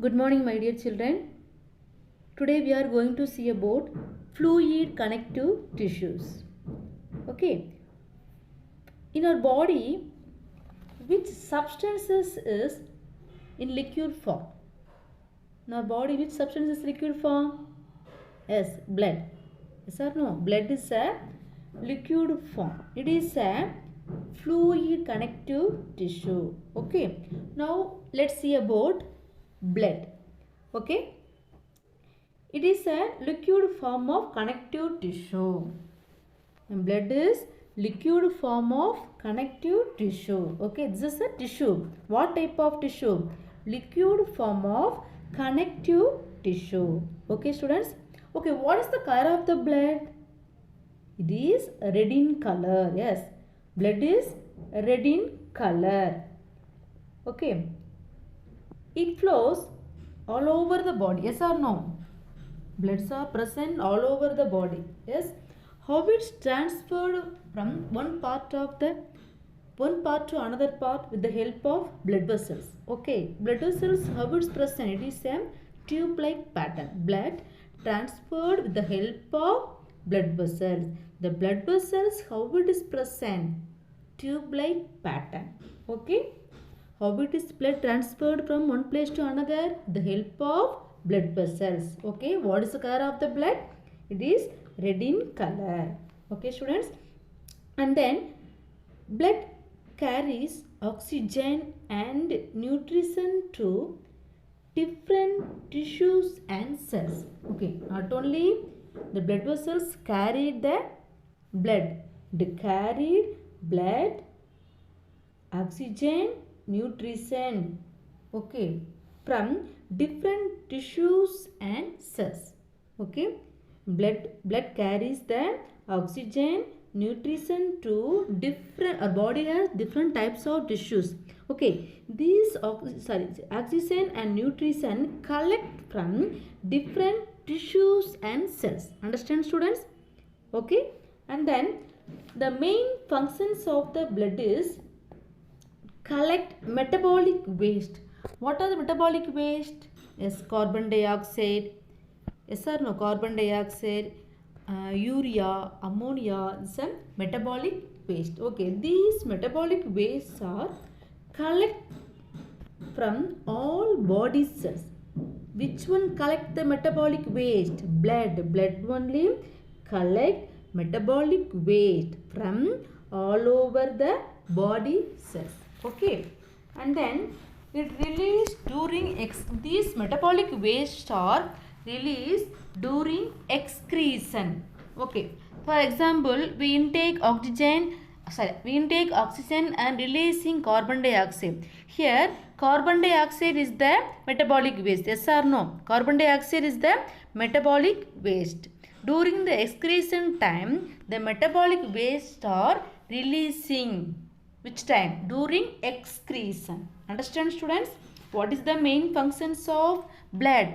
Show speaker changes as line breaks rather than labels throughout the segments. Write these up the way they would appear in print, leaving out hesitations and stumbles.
Good morning, my dear children. Today we are going to see about fluid connective tissues. Okay. In our body, which substances is in liquid form? In our body, which substance is liquid form? Yes, blood. Yes or no? Blood is a liquid form. It is a fluid connective tissue. Okay. Now let's see about blood. Okay. It is a liquid form of connective tissue. And blood is liquid form of connective tissue. Okay, this is a tissue. What type of tissue? Liquid form of connective tissue. Okay, students. Okay, what is the color of the blood? It is red in color. Yes, blood is red in color. Okay, it flows all over the body. Yes or no? Bloods are present all over the body. Yes. How it's transferred from one part to another part with the help of blood vessels. Okay. Blood vessels, how it's present? It is a tube-like pattern. Blood transferred with the help of blood vessels. The blood vessels, how it is present? Tube-like pattern. Okay. How it is blood transferred from one place to another? The help of blood vessels. Okay, what is the color of the blood? It is red in color. Okay, students. And then blood carries oxygen and nutrition to different tissues and cells. Okay, not only the blood vessels carried the blood, they carried blood, oxygen, nutrition, okay, from different tissues and cells. Okay, blood carries the oxygen, nutrition to different, our body has different types of tissues. Okay, these oxygen and nutrition collect from different tissues and cells. Understand, students? Okay, and then the main functions of the blood is collect metabolic waste. What are the metabolic waste? Yes, carbon dioxide. Yes or no? Carbon dioxide, urea, ammonia, some metabolic waste. Okay, these metabolic wastes are collect from all body cells. Which one collect the metabolic waste? Blood. Blood only collect metabolic waste from all over the body cells. Okay, and then it released during these metabolic waste are released during excretion. Okay, for example, we intake oxygen and releasing carbon dioxide. Here carbon dioxide is the metabolic waste. Yes or no? Carbon dioxide is the metabolic waste. During the excretion time, the metabolic waste are releasing. Which time? During excretion. Understand, students? What is the main functions of blood?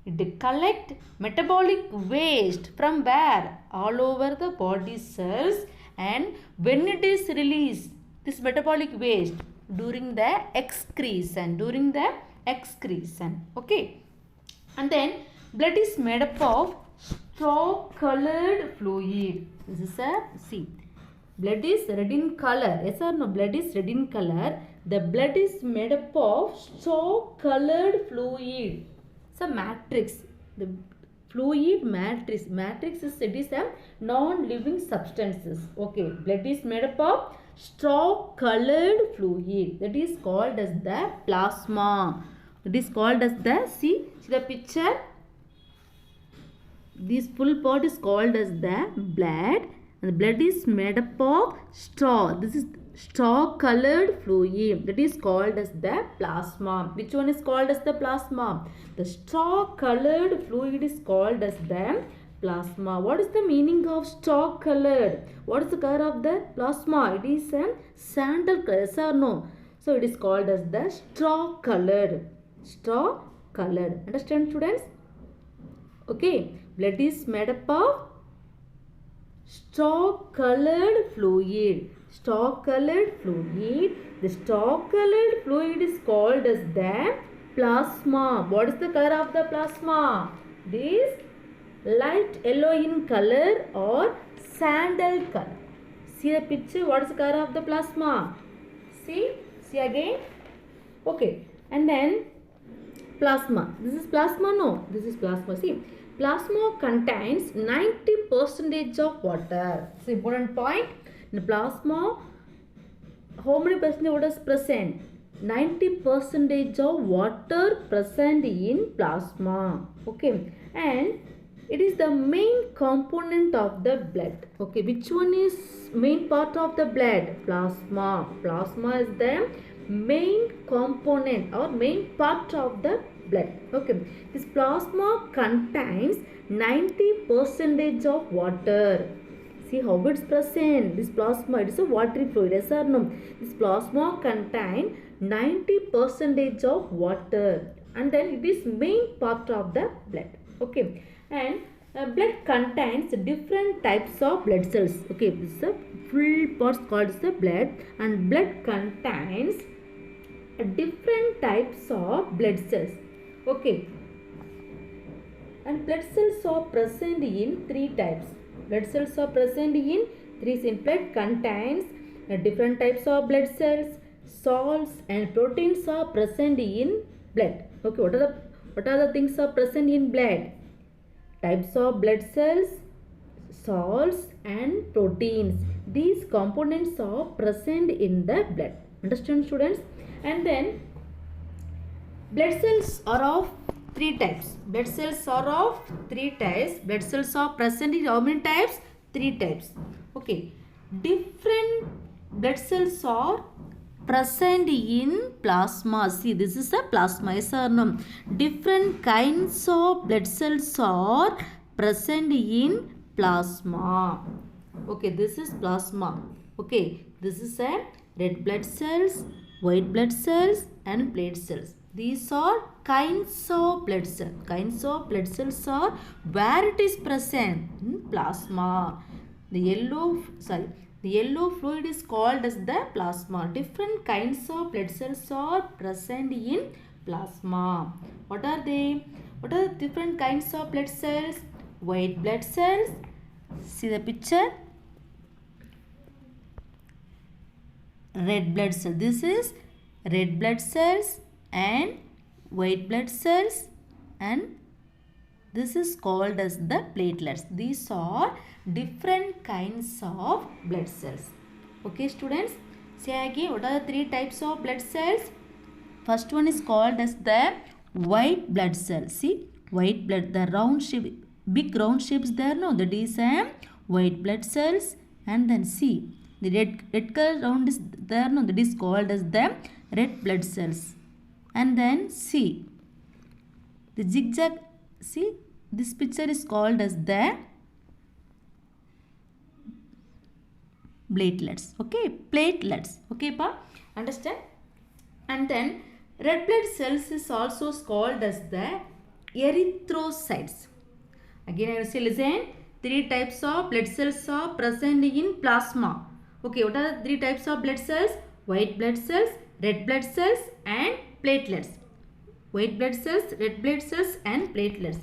It collect metabolic waste from where? All over the body cells, and when it is released, this metabolic waste during the excretion. Okay. And then blood is made up of straw colored fluid. This is a C. Blood is red in color. Yes or no? Blood is red in color. The blood is made up of straw colored fluid. It's a matrix. The fluid matrix. Matrix is, it is a non-living substances. Okay. Blood is made up of straw colored fluid. That is called as the plasma. It is called as the, see the picture. This full part is called as the blood. And the blood is made up of straw. This is straw colored fluid. That is called as the plasma. Which one is called as the plasma? The straw colored fluid is called as the plasma. What is the meaning of straw colored? What is the color of the plasma? It is a sandal color. Yes or no? So it is called as the straw colored. Straw colored. Understand, students? Okay. Blood is made up of straw colored fluid. Straw colored fluid. The straw colored fluid is called as the Plasma. What is the color of the plasma? This light yellow in color or sandal color. See the picture. What is the color of the plasma? See again. Okay. And then plasma. This is plasma? No. This is plasma. See. Plasma contains 90% of water. It's an important point. In the plasma, how many percent water is present? 90% of water present in plasma. Okay. And it is the main component of the blood. Okay. Which one is main part of the blood? Plasma. Plasma is the main component or main part of the blood. Okay. This plasma contains 90% of water. See how it's present. This plasma, it is a watery fluid. Yes or no? This plasma contains 90% of water. And then it is main part of the blood. Okay. And blood contains different types of blood cells. Okay. This is a full part called the blood. And blood contains different types of blood cells. Okay. And blood cells are present in three types. Blood cells are present in three. Blood contains different types of blood cells. Salts and proteins are present in blood. Okay, what are the things are present in blood? Types of blood cells, salts and proteins. These components are present in the blood. Understand, students? And then blood cells are of three types. Blood cells are of three types. Blood cells are present in how many types? Three types. Okay. Different blood cells are present in plasma. See, this is a plasma. Yes or no? Different kinds of blood cells are present in plasma. Okay, this is plasma. Okay, this is a red blood cells, white blood cells and plate cells. These are kinds of blood cells. Kinds of blood cells are where it is present in plasma. The yellow fluid is called as the plasma. Different kinds of blood cells are present in plasma. What are they? What are the different kinds of blood cells? White blood cells. See the picture. Red blood cell. This is red blood cells and white blood cells, and this is called as the platelets. These are different kinds of blood cells. Okay, students, say again, what are the three types of blood cells? First one is called as the white blood cell. See, white blood, the round shape, big round shapes there, no, that is white blood cells. And then see, the red color round is there, no, that is called as the red blood cells. And then see, the zigzag, see, this picture is called as the platelets. Okay, platelets. Okay, pa, understand? And then red blood cells is also called as the erythrocytes. Again, I will say, listen, three types of blood cells are present in plasma. Okay, what are the three types of blood cells? White blood cells, red blood cells and platelets. White blood cells, red blood cells and platelets.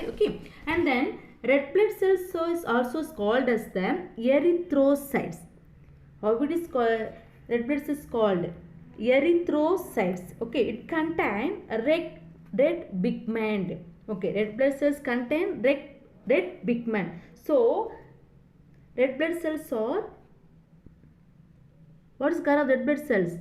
Okay. And then red blood cells is also called as the erythrocytes. How it is called? Red blood cells called erythrocytes. Okay, it contain red pigment. Okay, red blood cells contain red pigment. So red blood cells are, what is color of red blood cells?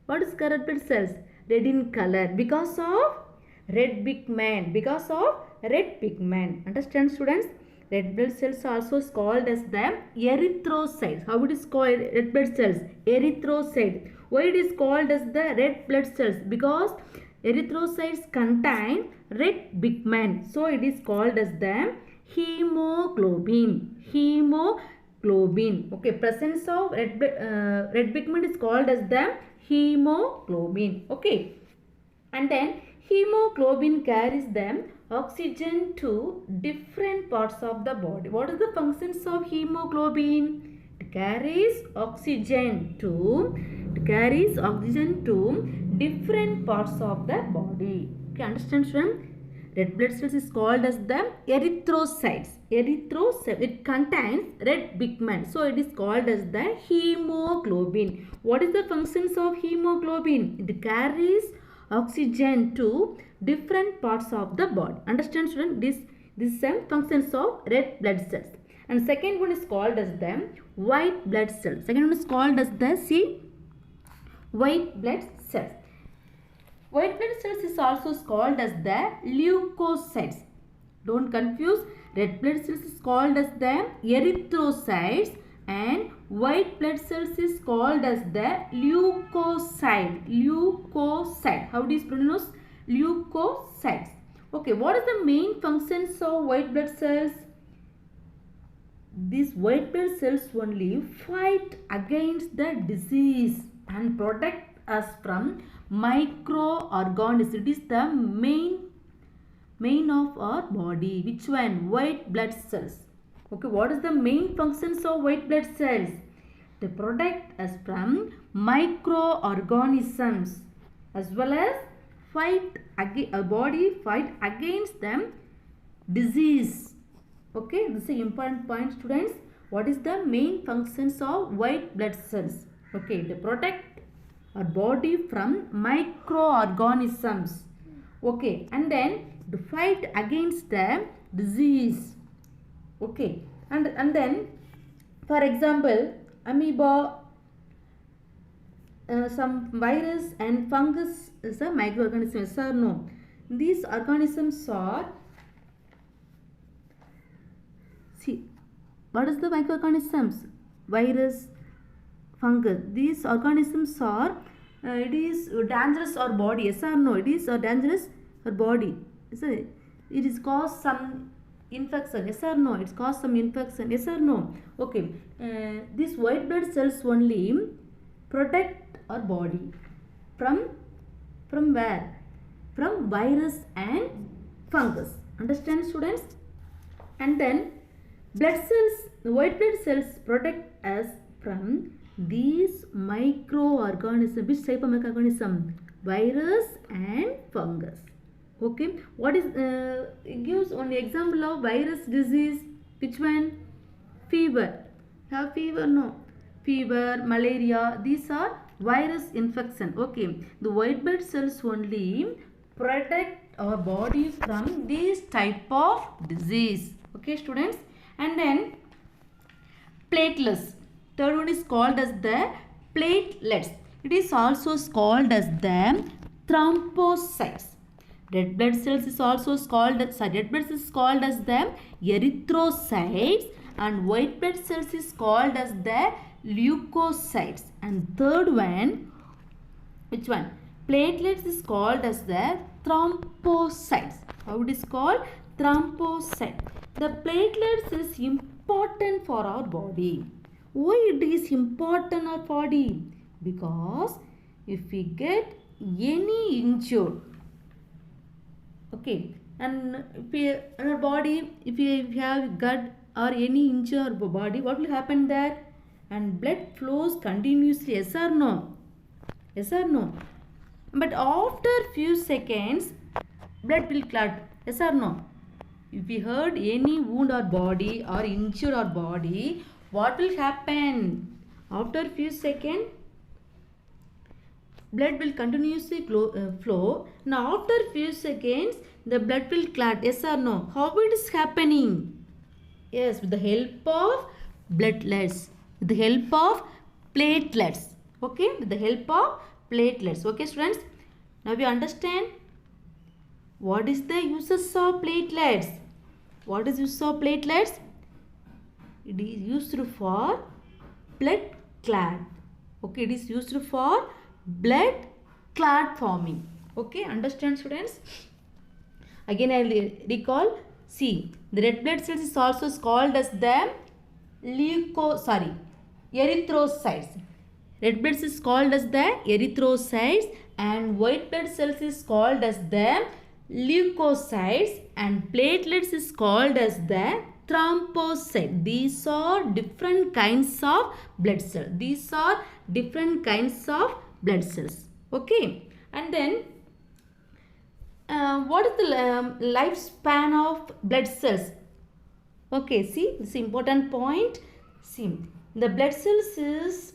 What is red blood cells? Red in color because of red pigment. Because of red pigment. Understand, students? Red blood cells also called as the erythrocytes. How it is called? Red blood cells, erythrocyte. Why it is called as the red blood cells? Because erythrocytes contain red pigment. So it is called as the hemoglobin. Hemoglobin. Okay, presence of red pigment is called as the hemoglobin. Okay, and then hemoglobin carries the oxygen to different parts of the body. What are the functions of hemoglobin? It carries oxygen to different parts of the body. Okay, understand student? Red blood cells is called as the erythrocytes. Erythrocyte, it contains red pigment. So it is called as the hemoglobin. What is the functions of hemoglobin? It carries oxygen to different parts of the body. Understand student? This same functions of red blood cells. And second one is called as the white blood cells. Second one is called as the white blood cells. White blood cells is also called as the leukocytes. Don't confuse. Red blood cells is called as the erythrocytes and white blood cells is called as the leukocyte. Leukocyte. How do you pronounce? Leukocytes. Okay, what is the main functions of white blood cells? These white blood cells only fight against the disease and protect us from microorganisms. It is the main of our body. Which one? White blood cells. Okay, what is the main functions of white blood cells? They protect us from microorganisms as well as our body fight against them disease. Okay, this is an important point students. What is the main functions of white blood cells? Okay, they protect our body from microorganisms. Okay, and then to fight against the disease. Okay, and then for example amoeba, some virus and fungus is a microorganism. Yes or no? These organisms are, see, what is the microorganisms? Virus, fungus. These organisms are it is dangerous our body. Yes or no? It is dangerous our body. It is cause some infection. Yes or no? It's cause some infection. Yes or no? Okay. These white blood cells only protect our body from where? From virus and fungus. Understand students? And then blood cells, the white blood cells protect us from these microorganisms. Which type of microorganism? Virus and fungus. Okay, what is it gives one example of virus disease. Which one? Fever. Have fever? No. Fever, malaria, these are virus infection. Okay, the white blood cells only protect our body from these type of disease. Okay students, and then platelets. Third one is called as the platelets. It is also called as the thrombocytes. Red blood cells is also called as red blood cells is called as the erythrocytes and white blood cells is called as the leukocytes. And third one, which one? Platelets is called as the thrombocytes. How it is called? Thrombocyte. The platelets is important for our body. Why it is important for our body? Because if we get any injured, okay, and if we, in our body, if we have gut or any injury or body, what will happen there? And blood flows continuously. Yes or no? Yes or no? But after few seconds, blood will clot. Yes or no? If we hurt any wound or body or injure our body, what will happen? After few seconds, blood will continuously flow. Now after few seconds, the blood will clot. Yes or no? How it is happening? Yes, with the help of bloodlets. With the help of platelets. Okay, with the help of platelets. Okay students, now we understand what is the uses of platelets. What is use of platelets? It is used for blood clot. Okay, it is used for blood clot forming. Okay, understand students? Again I will recall. See, the red blood cells is also called as the erythrocytes. Red blood cells is called as the erythrocytes and white blood cells is called as the leukocytes and platelets is called as the thrombocyte. These are different kinds of blood cells. These are different kinds of blood cells. Okay. And then what is the lifespan of blood cells? Okay, see, this important point. See, the blood cells is,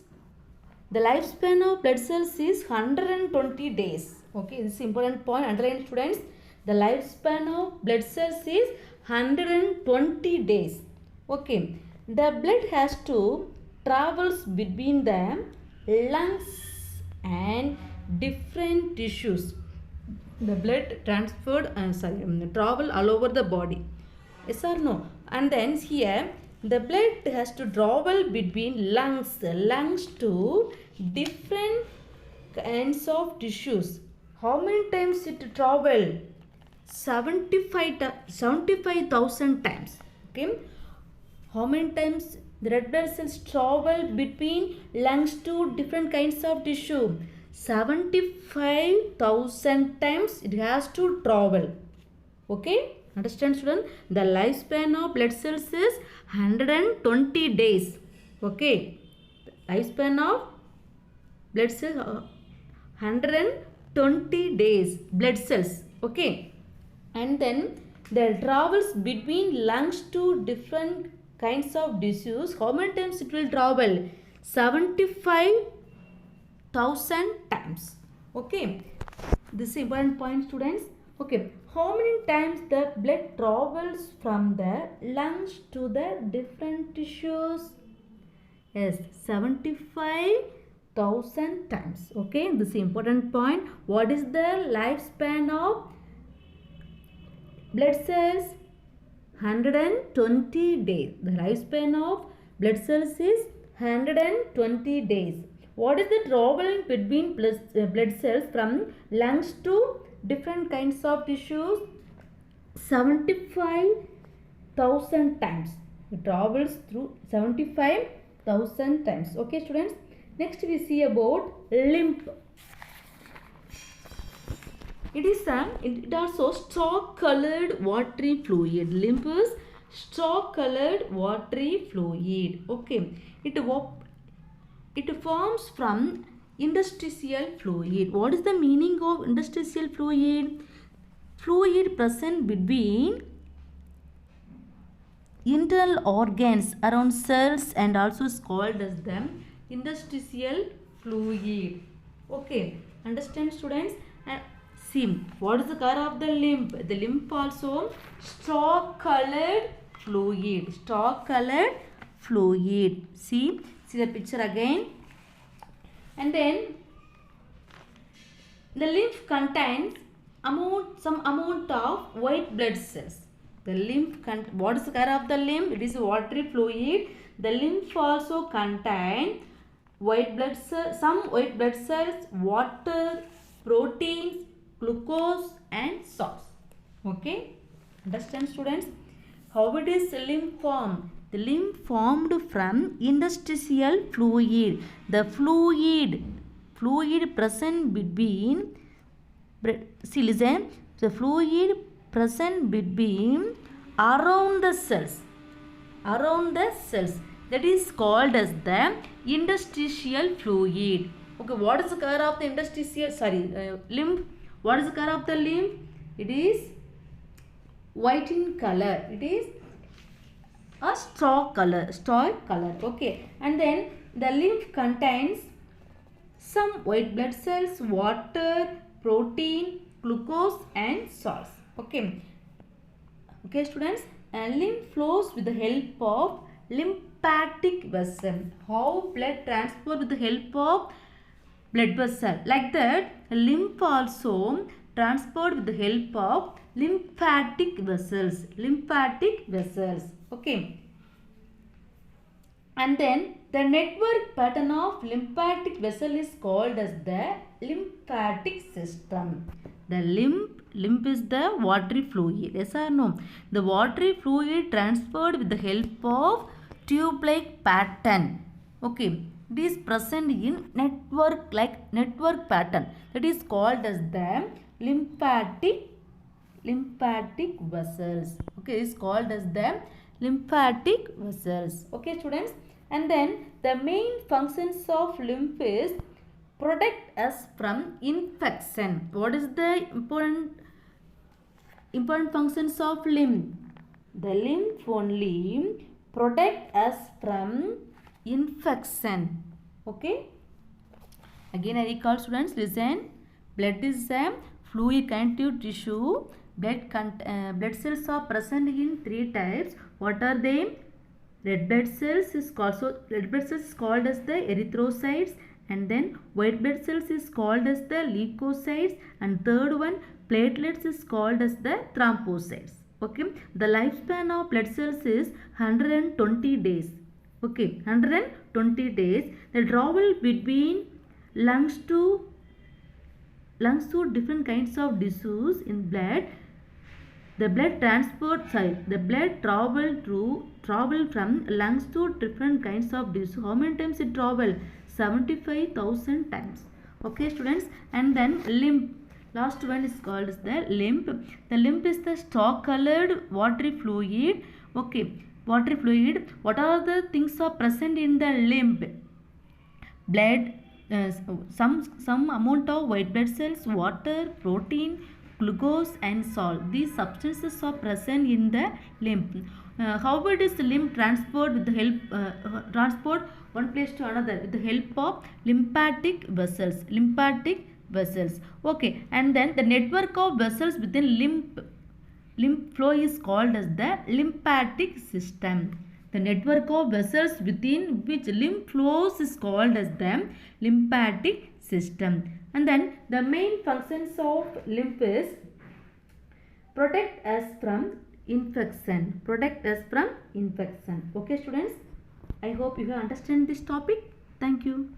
the lifespan of blood cells is 120 days. Okay, this is important point. Underline, students. The lifespan of blood cells is 120 days. Okay, the blood has to travels between the lungs and different tissues. The blood transferred, travel all over the body. Yes or no? And then here the blood has to travel between lungs to different kinds of tissues. How many times it travel? 75,000 times. Okay. How many times the red blood cells travel between lungs to different kinds of tissue? 75,000 times it has to travel. Okay, understand, student? The lifespan of blood cells is 120 days. Okay, the lifespan of blood cells 120 days blood cells. Okay, and then the travels between lungs to different kinds of tissues. How many times it will travel? 75,000 times. Okay, this is important point, students. Okay, how many times the blood travels from the lungs to the different tissues? Yes, 75,000 times. Okay, this is important point. What is the lifespan of blood cells? 120 days. The lifespan of blood cells is 120 days. What is the traveling between blood cells from lungs to different kinds of tissues? 75,000 times. It travels through 75,000 times. Okay, students. Next we see about lymph. It also straw colored watery fluid. Lymph is straw colored watery fluid. Okay, it forms from interstitial fluid. What is the meaning of interstitial fluid? Fluid present between internal organs around cells and also is called as the interstitial fluid. Okay, understand, students? And see, what is the color of the lymph? The lymph also straw colored fluid. Straw colored fluid. See the picture again. And then the lymph contains some amount of white blood cells. The lymph, what is the color of the lymph? It is watery fluid. The lymph also contains white blood cells, some white blood cells, water, proteins, glucose and salts. Okay, understand, students? How it is lymph formed? The lymph formed from interstitial fluid. The fluid present between, see, listen, the fluid present between around the cells, that is called as the interstitial fluid. Okay, what is the color of the lymph? What is the color of the lymph? It is white in color. It is a straw color. Okay, and then the lymph contains some white blood cells, water, protein, glucose and salts. Okay, students, lymph flows with the help of lymphatic vessel. How blood transport with the help of blood vessel? Like that, lymph also transport with the help of lymphatic vessels. Okay, and then the network pattern of lymphatic vessel is called as the lymphatic system. The lymph is the watery fluid. Yes or no? The watery fluid transferred with the help of tube-like pattern. Okay, it is present in network pattern. That is called as the lymphatic vessels. Okay, it is called as the lymphatic vessels. Okay, students, and then the main functions of lymph is protect us from infection. What is the important functions of lymph? The lymph only protect us from infection. Okay. Again I recall, students, listen. Blood is a fluid connective tissue. Blood cells are present in three types. What are they? Red blood cells is called as the erythrocytes, and then white blood cells is called as the leukocytes, and third one, platelets, is called as the thrombocytes. Okay, the lifespan of blood cells is 120 days. Okay, 120 days. The travel between lungs to different kinds of tissues in blood. The blood travel from lungs to different kinds of tissue. How many times it travel? 75,000 times. Okay, students. And then lymph. Last one is called as the lymph. The lymph is the stalk colored watery fluid. Okay, watery fluid. What are the things are present in the lymph? Blood, some amount of white blood cells, water, protein, glucose and salt. These substances are present in the lymph. How it is lymph transport with the help transport one place to another with the help of lymphatic vessels. Okay, and then the network of vessels within lymph flow is called as the lymphatic system. The network of vessels within which lymph flows is called as the lymphatic system. And then the main functions of lymph is protect us from infection. Okay, students, I hope you have understand this topic. Thank you.